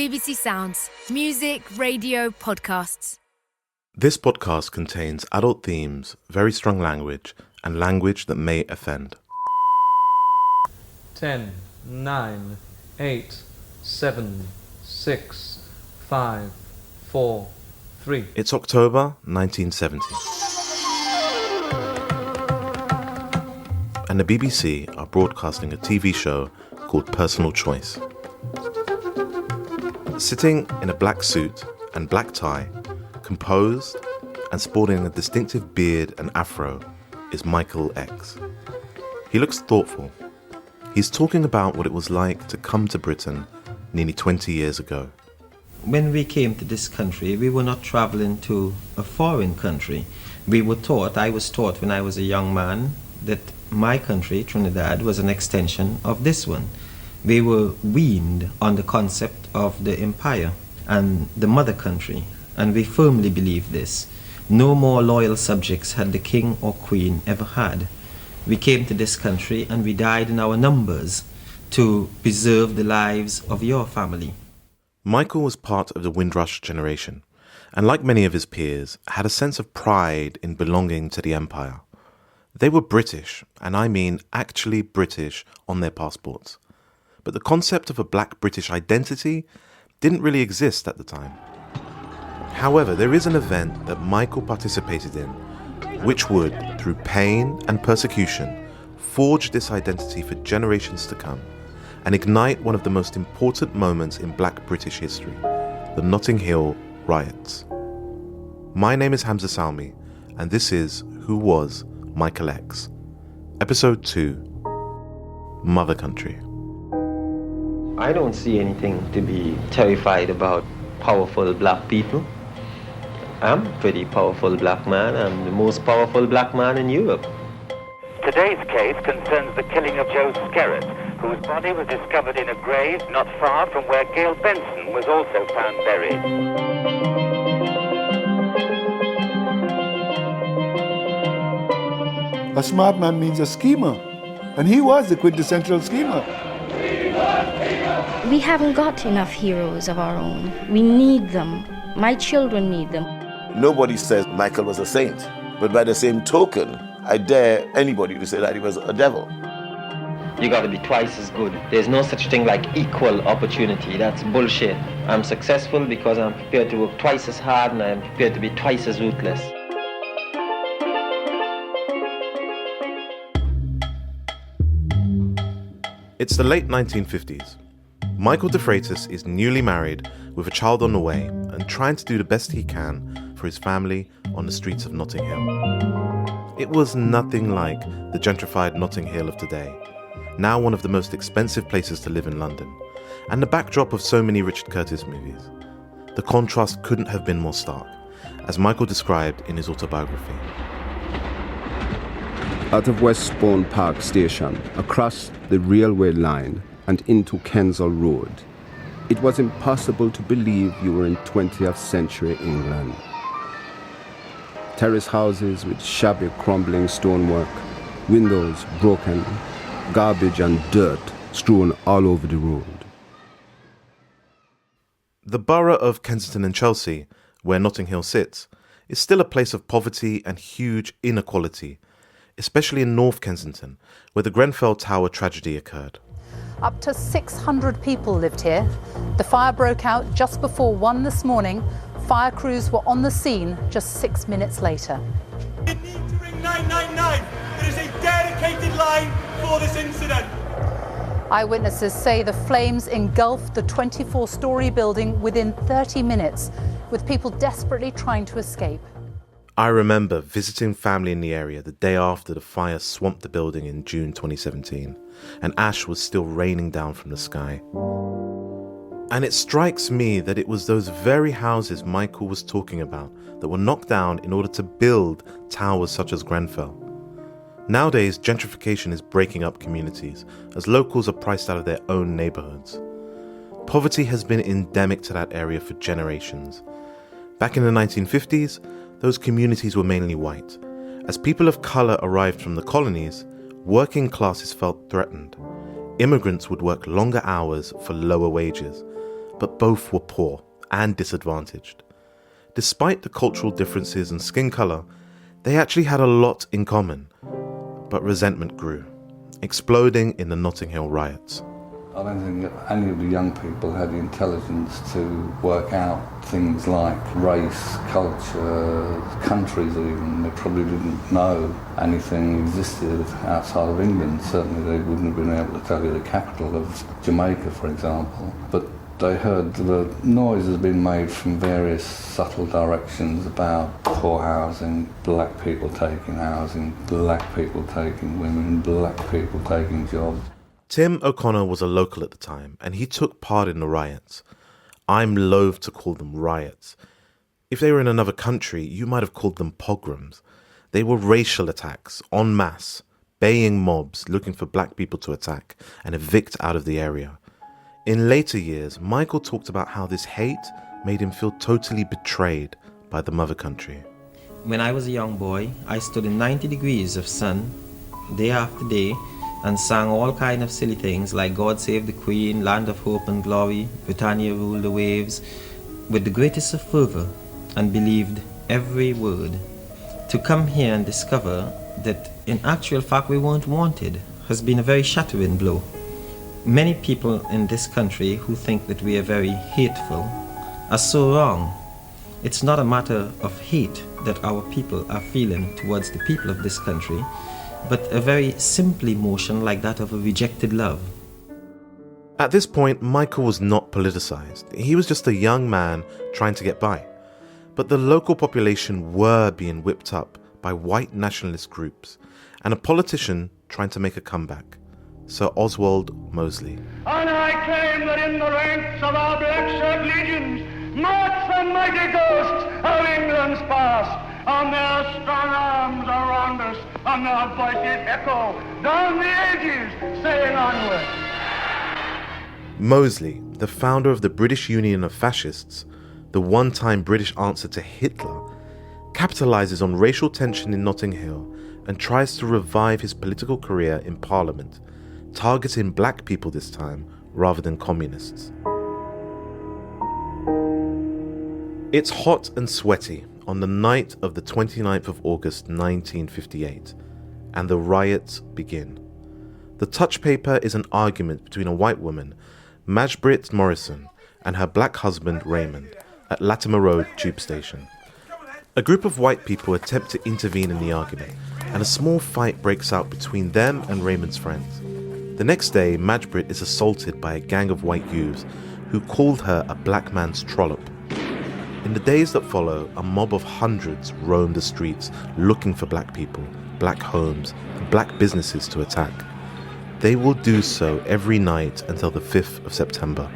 BBC Sounds. Music, radio, podcasts. This podcast contains adult themes, very strong language, and language that may offend. 10, 9, 8, 7, 6, 5, 4, 3. It's October 1970. And the BBC are broadcasting a TV show called Personal Choice. Sitting in a black suit and black tie, composed and sporting a distinctive beard and afro, is Michael X. He looks thoughtful. He's talking about what it was like to come to Britain nearly 20 years ago. When we came to this country, we were not traveling to a foreign country. I was taught when I was a young man, that my country, Trinidad, was an extension of this one. We were weaned on the concept of the empire and the mother country, and we firmly believe this. No more loyal subjects had the king or queen ever had. We came to this country and we died in our numbers to preserve the lives of your family. Michael was part of the Windrush generation, and like many of his peers, had a sense of pride in belonging to the empire. They were British, and I mean actually British on their passports. But the concept of a black British identity didn't really exist at the time. However, there is an event that Michael participated in, which would, through pain and persecution, forge this identity for generations to come, and ignite one of the most important moments in black British history, the Notting Hill riots. My name is Hamza Salmi, and this is Who Was Michael X? Episode 2, Mother Country. I don't see anything to be terrified about powerful black people. I'm a pretty powerful black man. I'm the most powerful black man in Europe. Today's case concerns the killing of Joe Skerritt, whose body was discovered in a grave not far from where Gail Benson was also found buried. A smart man means a schemer, and he was the quintessential schemer. We haven't got enough heroes of our own. We need them. My children need them. Nobody says Michael was a saint, but by the same token, I dare anybody to say that he was a devil. You gotta be twice as good. There's no such thing like equal opportunity. That's bullshit. I'm successful because I'm prepared to work twice as hard and I'm prepared to be twice as ruthless. It's the late 1950s. Michael de Freitas is newly married with a child on the way and trying to do the best he can for his family on the streets of Notting Hill. It was nothing like the gentrified Notting Hill of today, now one of the most expensive places to live in London, and the backdrop of so many Richard Curtis movies. The contrast couldn't have been more stark, as Michael described in his autobiography. Out of Westbourne Park Station, across the railway line and into Kensal Road, it was impossible to believe you were in 20th century England. Terrace houses with shabby crumbling stonework, windows broken, garbage and dirt strewn all over the road. The borough of Kensington and Chelsea, where Notting Hill sits, is still a place of poverty and huge inequality, especially in North Kensington, where the Grenfell Tower tragedy occurred. Up to 600 people lived here. The fire broke out just before 1 this morning. Fire crews were on the scene just 6 minutes later. You need to ring 999. There is a dedicated line for this incident. Eyewitnesses say the flames engulfed the 24-storey building within 30 minutes, with people desperately trying to escape. I remember visiting family in the area the day after the fire swamped the building in June 2017, and ash was still raining down from the sky. And it strikes me that it was those very houses Michael was talking about that were knocked down in order to build towers such as Grenfell. Nowadays, gentrification is breaking up communities as locals are priced out of their own neighborhoods. Poverty has been endemic to that area for generations. Back in the 1950s, those communities were mainly white. As people of color arrived from the colonies, working classes felt threatened. Immigrants would work longer hours for lower wages. but both were poor and disadvantaged. Despite the cultural differences and skin colour, they actually had a lot in common. But resentment grew, exploding in the Notting Hill riots. I don't think that any of the young people had the intelligence to work out things like race, culture, countries even. They probably didn't know anything existed outside of England. Certainly they wouldn't have been able to tell you the capital of Jamaica, for example. But they heard the noises being made from various subtle directions about poor housing, black people taking housing, black people taking women, black people taking jobs. Tim O'Connor was a local at the time, and he took part in the riots. I'm loath to call them riots. If they were in another country, you might have called them pogroms. They were racial attacks, en masse, baying mobs looking for black people to attack and evict out of the area. In later years, Michael talked about how this hate made him feel totally betrayed by the mother country. When I was a young boy, I stood in 90 degrees of sun, day after day, and sang all kind of silly things like God Save the Queen, Land of Hope and Glory, Britannia Rule the Waves, with the greatest of fervour, and believed every word. To come here and discover that in actual fact we weren't wanted has been a very shattering blow. Many people in this country who think that we are very hateful are so wrong. It's not a matter of hate that our people are feeling towards the people of this country, but a very simple emotion like that of a rejected love. At this point, Michael was not politicised. He was just a young man trying to get by. But the local population were being whipped up by white nationalist groups and a politician trying to make a comeback, Sir Oswald Mosley. And I claim that in the ranks of our black-shirt legions march the mighty ghosts of England's past, and their strong arms around us, and their voices echo down the ages, saying onward. Mosley, the founder of the British Union of Fascists, the one-time British answer to Hitler, capitalises on racial tension in Notting Hill and tries to revive his political career in Parliament, targeting black people this time rather than communists. It's hot and sweaty on the night of the 29th of August 1958, and the riots begin. The touch paper is an argument between a white woman, Majbrit Morrison, and her black husband Raymond at Latimer Road Tube Station. A group of white people attempt to intervene in the argument, and a small fight breaks out between them and Raymond's friends. The next day, Majbrit is assaulted by a gang of white youths who called her a black man's trollop. In the days that follow, a mob of hundreds roam the streets looking for black people, black homes, and black businesses to attack. They will do so every night until the 5th of September.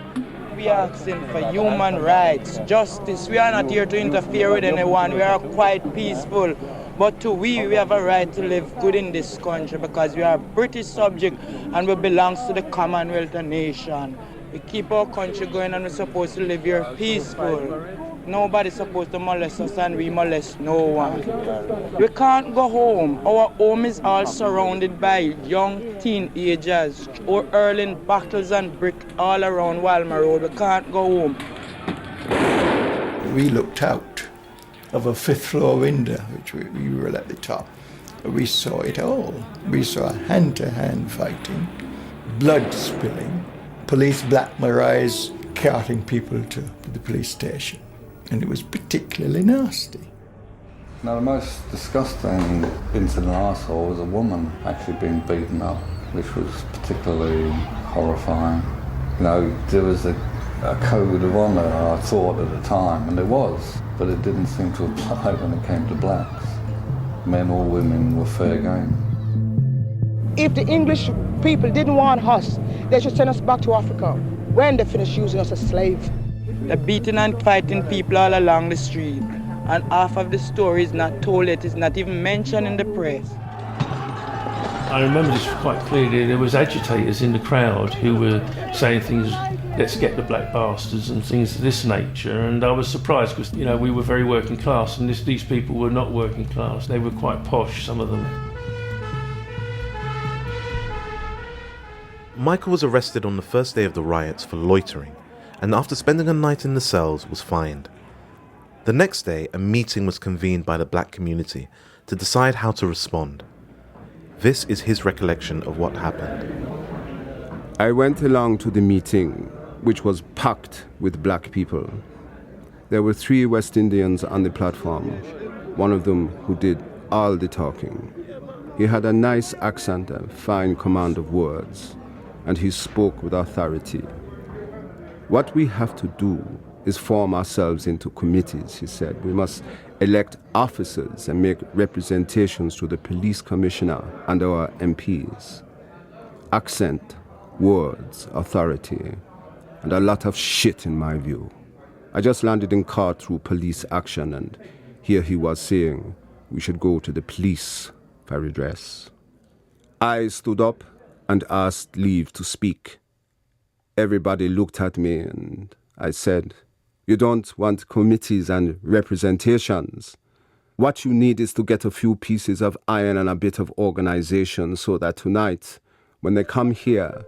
We are asking for human rights, justice. We are not here to interfere with anyone. We are quite peaceful. But we have a right to live good in this country because we are a British subject and we belong to the Commonwealth nation. We keep our country going and we're supposed to live here peaceful. Nobody's supposed to molest us and we molest no one. We can't go home. Our home is all surrounded by young teenagers or hurling bottles and brick all around Walmer Road. We can't go home. We looked out of a 5th floor window, which we were at the top. We saw it all. We saw hand-to-hand fighting, blood spilling, police black marais carting people to the police station. And it was particularly nasty. Now, the most disgusting incident I saw was a woman actually being beaten up, which was particularly horrifying. You know, there was a code of honour, I thought at the time, and there was, but it didn't seem to apply when it came to blacks. Men or women were fair game. If the English people didn't want us, they should send us back to Africa when they finish using us as slaves. They're beating and fighting people all along the street, and half of the story is not told yet, it's not even mentioned in the press. I remember this quite clearly. There was agitators in the crowd who were saying things, let's get the black bastards and things of this nature, and I was surprised because, you know, we were very working class and these people were not working class. They were quite posh, some of them. Michael was arrested on the first day of the riots for loitering, and after spending a night in the cells was fined. The next day, a meeting was convened by the black community to decide how to respond. This is his recollection of what happened. I went along to the meeting, which was packed with black people. There were 3 West Indians on the platform, one of them who did all the talking. He had a nice accent and fine command of words, and he spoke with authority. What we have to do is form ourselves into committees, he said. We must elect officers and make representations to the police commissioner and our MPs. Accent, words, authority, and a lot of shit in my view. I just landed in court through police action, and here he was saying we should go to the police for redress. I stood up and asked leave to speak. Everybody looked at me and I said, "You don't want committees and representations. What you need is to get a few pieces of iron and a bit of organization so that tonight, when they come here,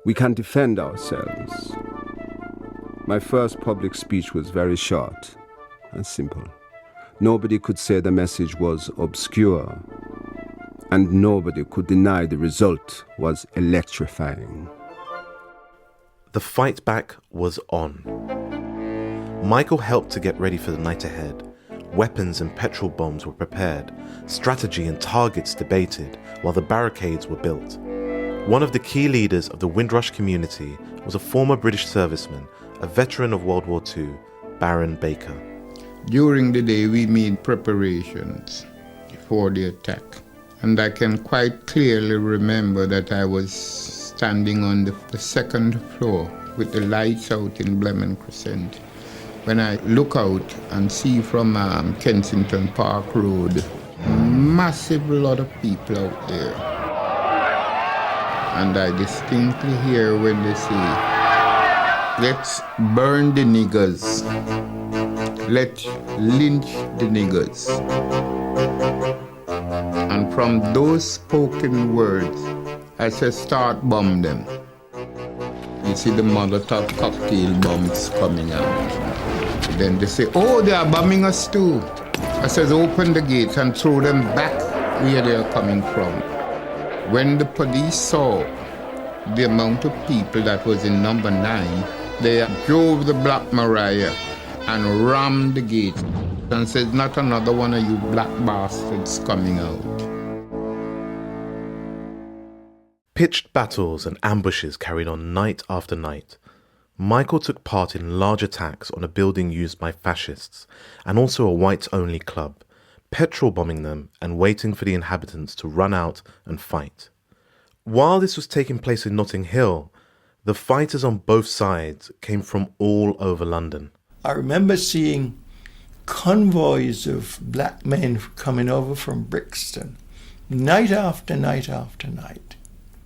we can defend ourselves." My first public speech was very short and simple. Nobody could say the message was obscure, and nobody could deny the result was electrifying. The fight back was on. Michael helped to get ready for the night ahead. Weapons and petrol bombs were prepared, strategy and targets debated, while the barricades were built. One of the key leaders of the Windrush community was a former British serviceman, a veteran of World War II, Baron Baker. During the day, we made preparations for the attack. And I can quite clearly remember that I was standing on the second floor with the lights out in Blemon Crescent. When I look out and see from Kensington Park Road, massive lot of people out there. And I distinctly hear when they say, "Let's burn the niggers. Let's lynch the niggers." And from those spoken words, I said, "Start bomb them." You see the Molotov cocktail bombs coming out. Then they say, "Oh, they are bombing us too." I said, "Open the gates and throw them back where they are coming from." When the police saw the amount of people that was in number 9, they drove the Black Maria and rammed the gate and said, "Not another one of you black bastards coming out." Pitched battles and ambushes carried on night after night. Michael took part in large attacks on a building used by fascists and also a whites-only club, petrol bombing them and waiting for the inhabitants to run out and fight. While this was taking place in Notting Hill, the fighters on both sides came from all over London. I remember seeing convoys of black men coming over from Brixton, night after night after night,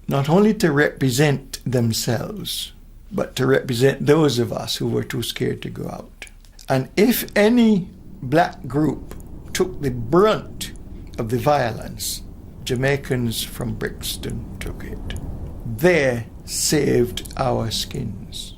not only to represent themselves, but to represent those of us who were too scared to go out. And if any black group took the brunt of the violence, Jamaicans from Brixton took it. They saved our skins.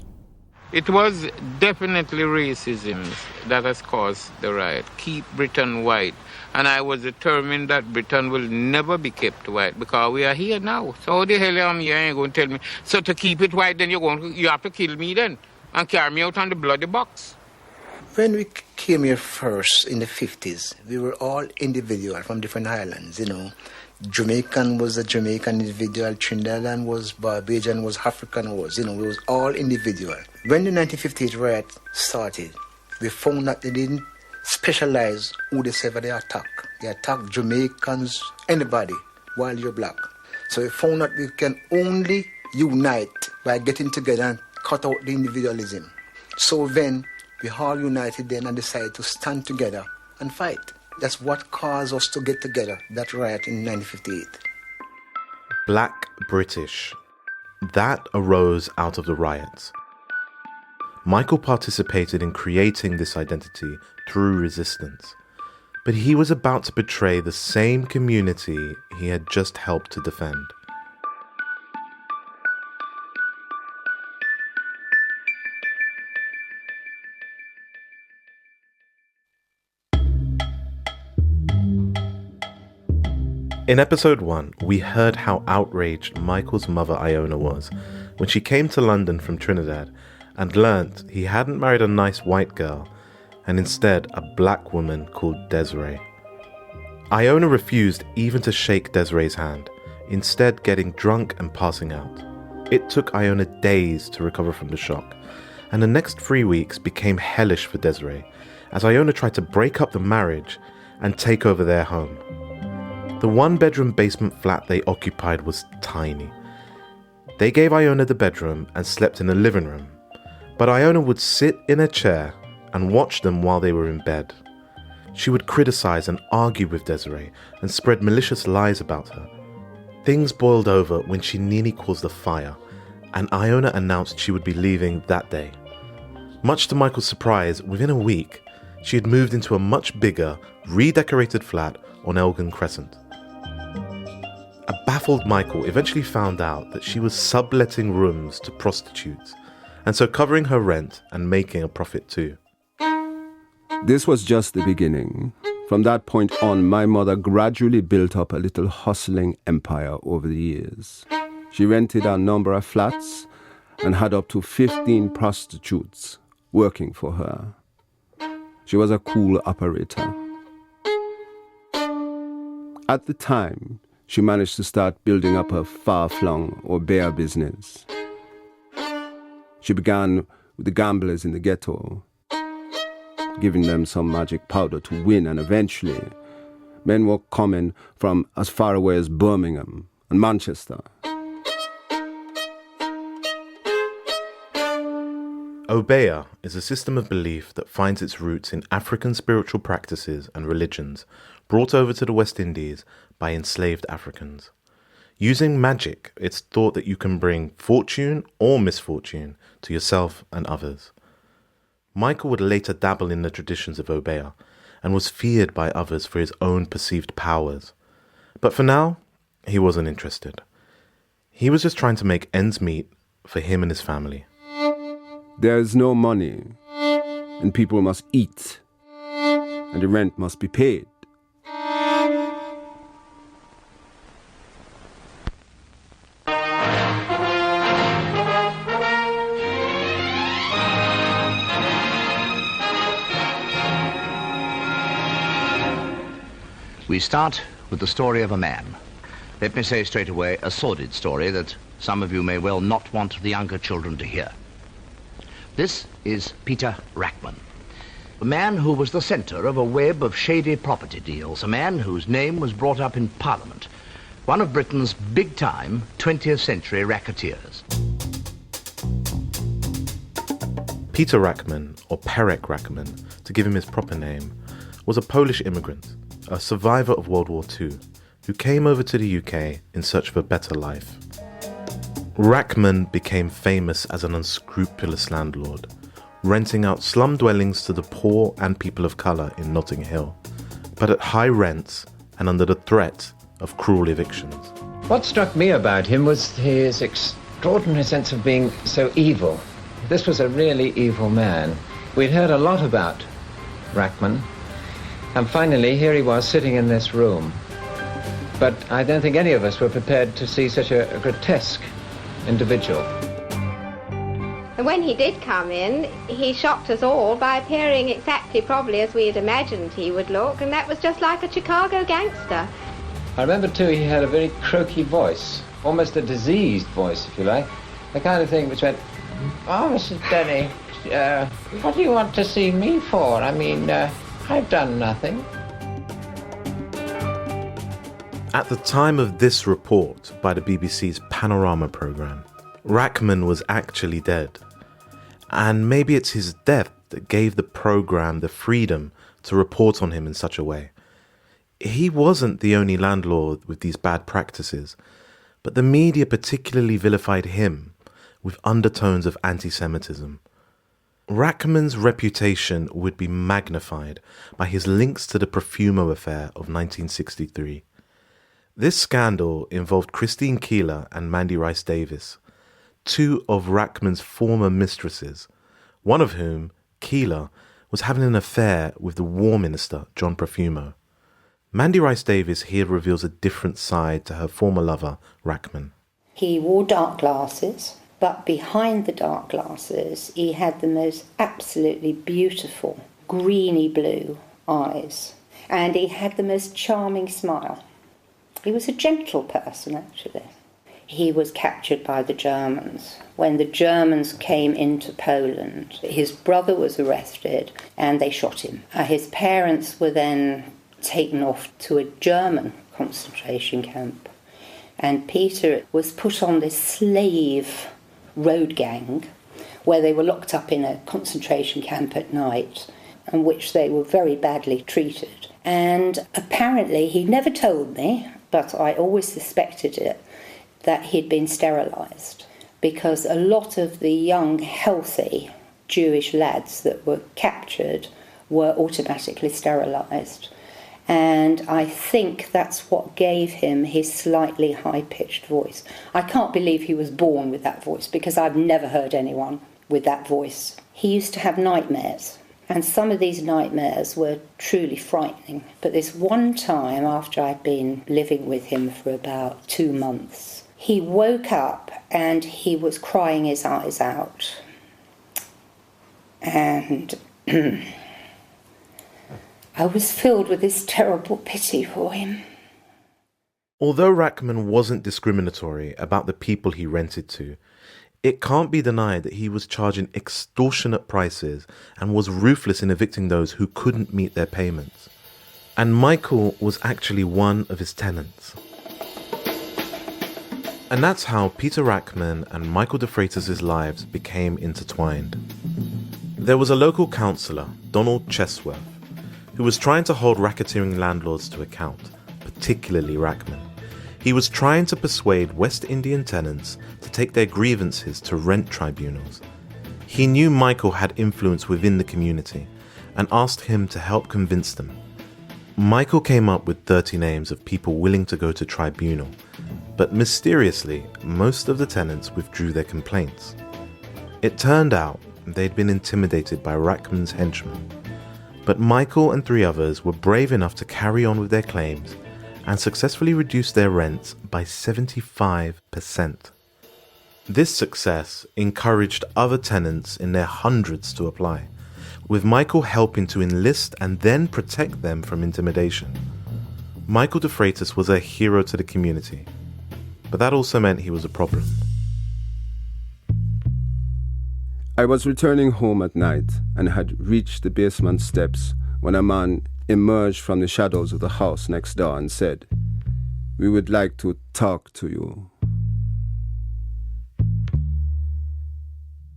It was definitely racism that has caused the riot. Keep Britain white. And I was determined that Britain will never be kept white because we are here now. So how the hell am here and you're going to tell me, so to keep it white, then you have to kill me then and carry me out on the bloody box. When we came here first in the 50s, we were all individual from different islands, you know. Jamaican was a Jamaican individual, Trinidadian was Barbadian, was African, was, you know, we was all individual. When the 1958 riot started, we found that they didn't specialize who they said they attack. They attack Jamaicans, anybody, while you're black. So we found that we can only unite by getting together and cut out the individualism. So then, we all united then and decided to stand together and fight. That's what caused us to get together, that riot in 1958. Black British. That arose out of the riots. Michael participated in creating this identity through resistance, but he was about to betray the same community he had just helped to defend. In episode 1, we heard how outraged Michael's mother Iona was when she came to London from Trinidad and learnt he hadn't married a nice white girl and instead a black woman called Desiree. Iona refused even to shake Desiree's hand, instead getting drunk and passing out. It took Iona days to recover from the shock, and the next 3 weeks became hellish for Desiree as Iona tried to break up the marriage and take over their home. The one-bedroom basement flat they occupied was tiny. They gave Iona the bedroom and slept in the living room, but Iona would sit in a chair and watch them while they were in bed. She would criticize and argue with Desiree and spread malicious lies about her. Things boiled over when she nearly caused a fire, and Iona announced she would be leaving that day. Much to Michael's surprise, within a week, she had moved into a much bigger, redecorated flat on Elgin Crescent. A baffled Michael eventually found out that she was subletting rooms to prostitutes, and so covering her rent and making a profit too. This was just the beginning. From that point on, my mother gradually built up a little hustling empire over the years. She rented a number of flats and had up to 15 prostitutes working for her. She was a cool operator. At the time, she managed to start building up a far-flung or bare business. She began with the gamblers in the ghetto, giving them some magic powder to win, and eventually men were coming from as far away as Birmingham and Manchester. Obeah is a system of belief that finds its roots in African spiritual practices and religions brought over to the West Indies by enslaved Africans. Using magic, it's thought that you can bring fortune or misfortune to yourself and others. Michael would later dabble in the traditions of Obeah and was feared by others for his own perceived powers. But for now, he wasn't interested. He was just trying to make ends meet for him and his family. There is no money, and people must eat, and the rent must be paid. We start with the story of a man. Let me say straight away, a sordid story that some of you may well not want the younger children to hear. This is Peter Rackman, a man who was the centre of a web of shady property deals, a man whose name was brought up in Parliament, one of Britain's big-time 20th century racketeers. Peter Rackman, or Perek Rackman, to give him his proper name, was a Polish immigrant, a survivor of World War II, who came over to the UK in search of a better life. Rackman became famous as an unscrupulous landlord, renting out slum dwellings to the poor and people of colour in Notting Hill, but at high rents and under the threat of cruel evictions. What struck me about him was his extraordinary sense of being so evil. This was a really evil man. We'd heard a lot about Rackman, and finally here he was sitting in this room. But I don't think any of us were prepared to see such a grotesque individual. And when he did come in, he shocked us all by appearing exactly probably as we had imagined he would look, and that was just like a Chicago gangster. I remember too he had a very croaky voice, almost a diseased voice if you like, the kind of thing which went, "Oh, Mrs. Denny, what do you want to see me for? I mean, I've done nothing." At the time of this report by the BBC's Panorama programme, Rackman was actually dead. And maybe it's his death that gave the programme the freedom to report on him in such a way. He wasn't the only landlord with these bad practices, but the media particularly vilified him with undertones of anti-Semitism. Rackman's reputation would be magnified by his links to the Profumo affair of 1963. This scandal involved Christine Keeler and Mandy Rice Davis, two of Rackman's former mistresses, one of whom, Keeler, was having an affair with the War Minister, John Profumo. Mandy Rice Davis here reveals a different side to her former lover, Rachman. He wore dark glasses, but behind the dark glasses, he had the most absolutely beautiful greeny blue eyes, and he had the most charming smile. He was a gentle person, actually. He was captured by the Germans. When the Germans came into Poland, his brother was arrested and they shot him. His parents were then taken off to a German concentration camp, and Peter was put on this slave road gang where they were locked up in a concentration camp at night, in which they were very badly treated. And apparently, he never told me, but I always suspected it, that he'd been sterilised, because a lot of the young, healthy Jewish lads that were captured were automatically sterilised. And I think that's what gave him his slightly high-pitched voice. I can't believe he was born with that voice, because I've never heard anyone with that voice. He used to have nightmares, and some of these nightmares were truly frightening. But this one time, after I'd been living with him for about 2 months, he woke up and he was crying his eyes out. And I was filled with this terrible pity for him. Although Rachman wasn't discriminatory about the people he rented to, it can't be denied that he was charging extortionate prices and was ruthless in evicting those who couldn't meet their payments. And Michael was actually one of his tenants. And that's how Peter Rachman and Michael de Freitas' lives became intertwined. There was a local councillor, Donald Chesworth, who was trying to hold racketeering landlords to account, particularly Rachman. He was trying to persuade West Indian tenants to take their grievances to rent tribunals. He knew Michael had influence within the community and asked him to help convince them. Michael came up with 30 names of people willing to go to tribunal, but mysteriously, most of the tenants withdrew their complaints. It turned out they'd been intimidated by Rachman's henchmen, but Michael and 3 others were brave enough to carry on with their claims and successfully reduced their rents by 75%. This success encouraged other tenants in their hundreds to apply, with Michael helping to enlist and then protect them from intimidation. Michael de Freitas was a hero to the community, but that also meant he was a problem. I was returning home at night and had reached the basement steps when a man emerged from the shadows of the house next door and said, "We would like to talk to you."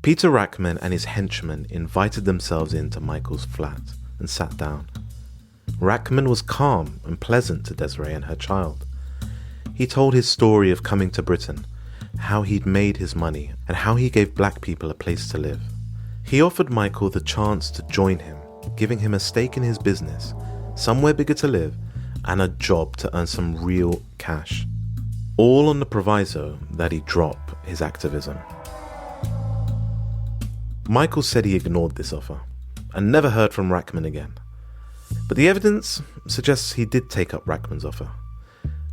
Peter Rachman and his henchmen invited themselves into Michael's flat and sat down. Rachman was calm and pleasant to Desiree and her child. He told his story of coming to Britain, how he'd made his money, and how he gave black people a place to live. He offered Michael the chance to join him, giving him a stake in his business, somewhere bigger to live, and a job to earn some real cash. All on the proviso that he drop his activism. Michael said he ignored this offer and never heard from Rachman again. But the evidence suggests he did take up Rachman's offer,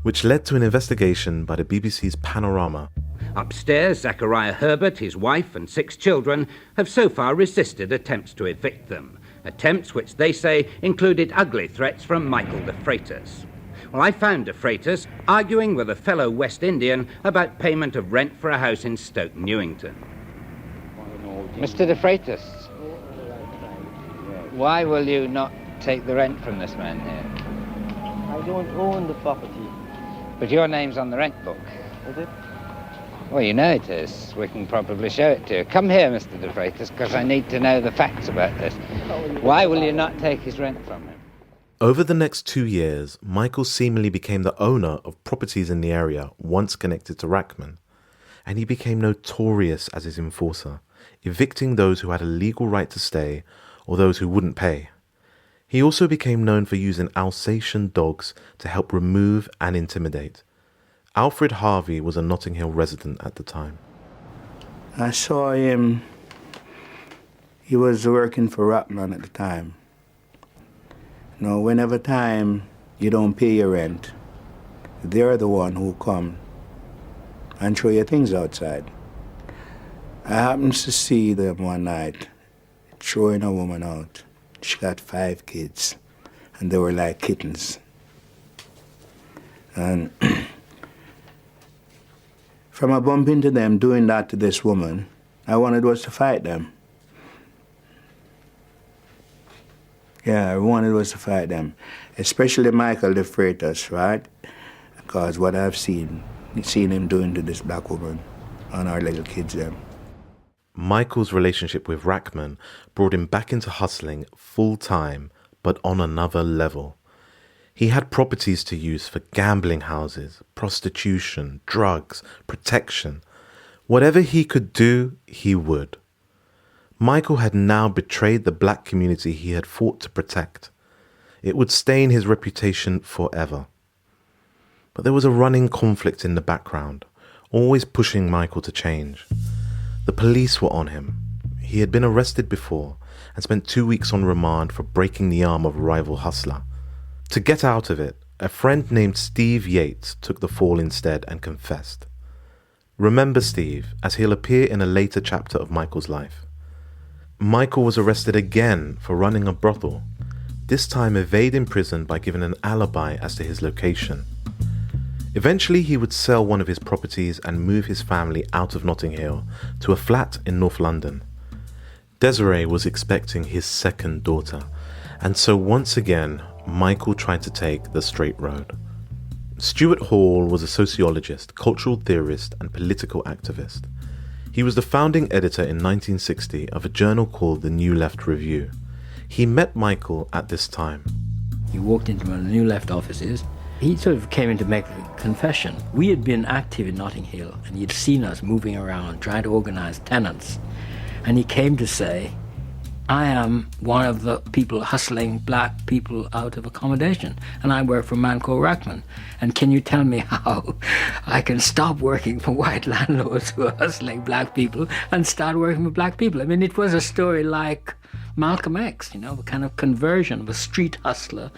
which led to an investigation by the BBC's Panorama. Upstairs, Zachariah Herbert, his wife and 6 children have so far resisted attempts to evict them. Attempts which they say included ugly threats from Michael de Freitas. Well, I found de Freitas arguing with a fellow West Indian about payment of rent for a house in Stoke Newington. Mr. de Freitas, why will you not take the rent from this man here? I don't own the property. But your name's on the rent book. Is it? Well, you know it is. We can probably show it to you. Come here, Mr. de Freitas, because I need to know the facts about this. Why will you not take his rent from him? Over the next 2 years, Michael seemingly became the owner of properties in the area once connected to Rachman, and he became notorious as his enforcer, evicting those who had a legal right to stay or those who wouldn't pay. He also became known for using Alsatian dogs to help remove and intimidate. Alfred Harvey was a Notting Hill resident at the time. I saw him. He was working for Rachman at the time. Whenever time you don't pay your rent, they're the one who come and throw your things outside. I happened to see them one night throwing a woman out. She got 5 kids, and they were like kittens. And from a bump into them doing that to this woman, I wanted was to fight them. Yeah, I wanted was to fight them, especially Michael de Freitas, right? Because what I've seen him doing to this black woman and our little kids them. Michael's relationship with Rachman brought him back into hustling full-time, but on another level. He had properties to use for gambling houses, prostitution, drugs, protection. Whatever he could do, he would. Michael had now betrayed the black community he had fought to protect. It would stain his reputation forever. But there was a running conflict in the background, always pushing Michael to change. The police were on him. He had been arrested before and spent 2 weeks on remand for breaking the arm of a rival hustler. To get out of it, a friend named Steve Yates took the fall instead and confessed. Remember Steve, as he'll appear in a later chapter of Michael's life. Michael was arrested again for running a brothel, this time evading prison by giving an alibi as to his location. Eventually he would sell one of his properties and move his family out of Notting Hill to a flat in North London. Desiree was expecting his second daughter, and so once again Michael tried to take the straight road. Stuart Hall was a sociologist, cultural theorist and political activist. He was the founding editor in 1960 of a journal called the New Left Review. He met Michael at this time. He walked into one of the New Left offices. He sort of came in to make a confession. We had been active in Notting Hill, and he'd seen us moving around, trying to organize tenants. And he came to say, I am one of the people hustling black people out of accommodation, and I work for a man called Rachman. And can you tell me how I can stop working for white landlords who are hustling black people and start working for black people? I mean, it was a story like Malcolm X, you know, the kind of conversion of a street hustler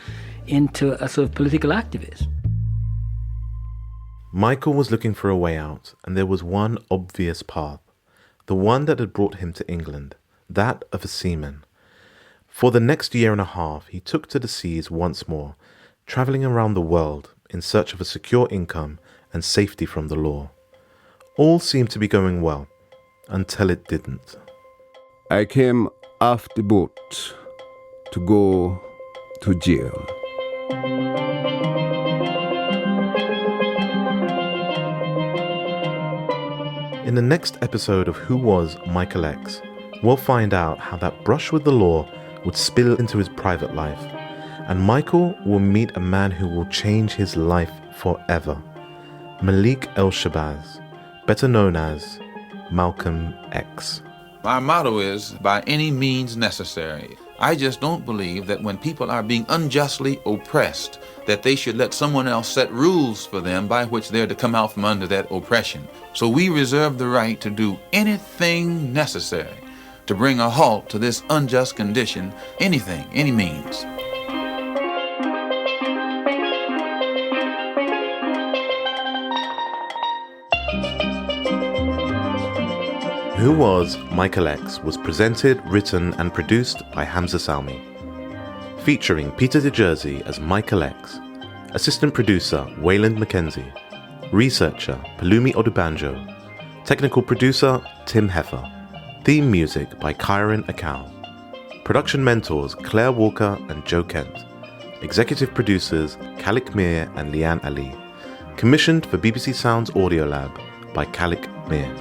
into a sort of political activist. Michael was looking for a way out, and there was one obvious path, the one that had brought him to England, that of a seaman. For the next year and a half, he took to the seas once more, travelling around the world in search of a secure income and safety from the law. All seemed to be going well, until it didn't. I came off the boat to go to jail. In the next episode of Who Was Michael X, we'll find out how that brush with the law would spill into his private life, and Michael will meet a man who will change his life forever, Malik El-Shabazz, better known as Malcolm X. My motto is, by any means necessary. I just don't believe that when people are being unjustly oppressed, that they should let someone else set rules for them by which they're to come out from under that oppression. So we reserve the right to do anything necessary to bring a halt to this unjust condition, anything, any means. Who Was Michael X was presented, written and produced by Hamza Salmi. Featuring Peter DeJersey as Michael X, assistant producer Wayland Mackenzie, researcher Palumi Odubanjo, technical producer Tim Heffer, theme music by Kyron Akau, production mentors Claire Walker and Joe Kent, executive producers Kalik Mir and Leanne Ali, commissioned for BBC Sounds Audio Lab by Kalik Mir.